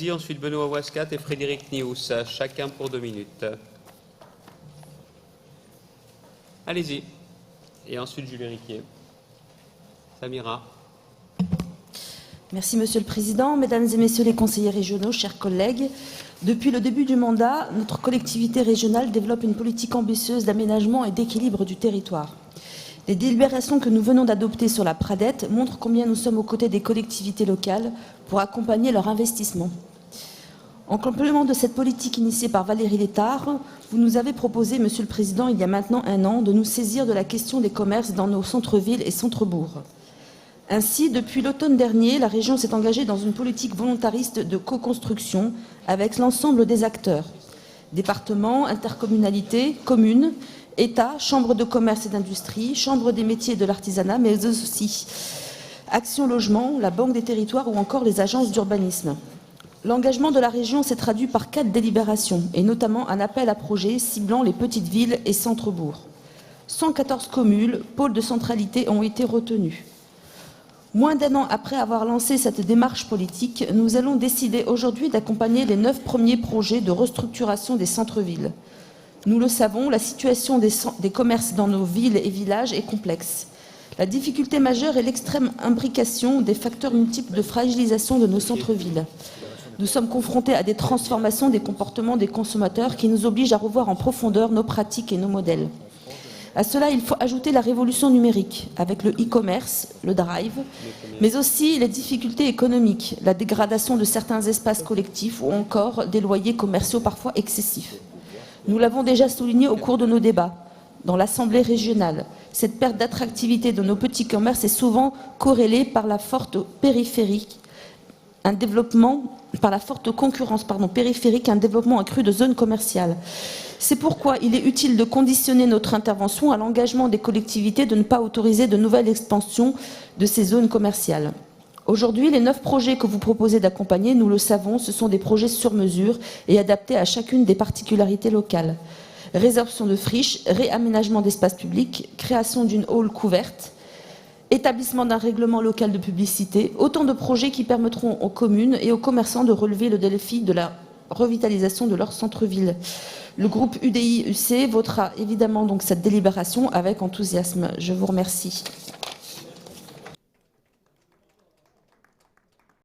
Ensuite, Benoît Ouascat et Frédéric Nious, chacun pour 2 minutes. Allez-y. Et ensuite, Julie Riquier. Samira. Merci Monsieur le Président, Mesdames et Messieurs les conseillers régionaux, chers collègues. Depuis le début du mandat, notre collectivité régionale développe une politique ambitieuse d'aménagement et d'équilibre du territoire. Les délibérations que nous venons d'adopter sur la Pradette montrent combien nous sommes aux côtés des collectivités locales pour accompagner leur investissement. En complément de cette politique initiée par Valérie Létard, vous nous avez proposé, Monsieur le Président, il y a maintenant 1 an, de nous saisir de la question des commerces dans nos centres-villes et centres-bourgs. Ainsi, depuis l'automne dernier, la région s'est engagée dans une politique volontariste de co-construction avec l'ensemble des acteurs. Départements, intercommunalités, communes, État, chambres de commerce et d'industrie, chambres des métiers et de l'artisanat, mais aussi Action Logement, la Banque des territoires ou encore les agences d'urbanisme. L'engagement de la région s'est traduit par 4 délibérations, et notamment un appel à projets ciblant les petites villes et centres-bourgs. 114 communes, pôles de centralité ont été retenus. Moins d'1 an après avoir lancé cette démarche politique, nous allons décider aujourd'hui d'accompagner les 9 premiers projets de restructuration des centres-villes. Nous le savons, la situation des commerces dans nos villes et villages est complexe. La difficulté majeure est l'extrême imbrication des facteurs multiples de fragilisation de nos centres-villes. Nous sommes confrontés à des transformations des comportements des consommateurs qui nous obligent à revoir en profondeur nos pratiques et nos modèles. À cela, il faut ajouter la révolution numérique, avec le e-commerce, le drive, mais aussi les difficultés économiques, la dégradation de certains espaces collectifs ou encore des loyers commerciaux parfois excessifs. Nous l'avons déjà souligné au cours de nos débats. Dans l'Assemblée régionale, cette perte d'attractivité de nos petits commerces est souvent corrélée par la forte concurrence périphérique, un développement accru de zones commerciales. C'est pourquoi il est utile de conditionner notre intervention à l'engagement des collectivités de ne pas autoriser de nouvelles expansions de ces zones commerciales. Aujourd'hui, les 9 projets que vous proposez d'accompagner, nous le savons, ce sont des projets sur mesure et adaptés à chacune des particularités locales. Résorption de friches, réaménagement d'espaces publics, création d'une hall couverte, établissement d'un règlement local de publicité, autant de projets qui permettront aux communes et aux commerçants de relever le défi de la revitalisation de leur centre-ville. Le groupe UDI-UC votera évidemment donc cette délibération avec enthousiasme. Je vous remercie.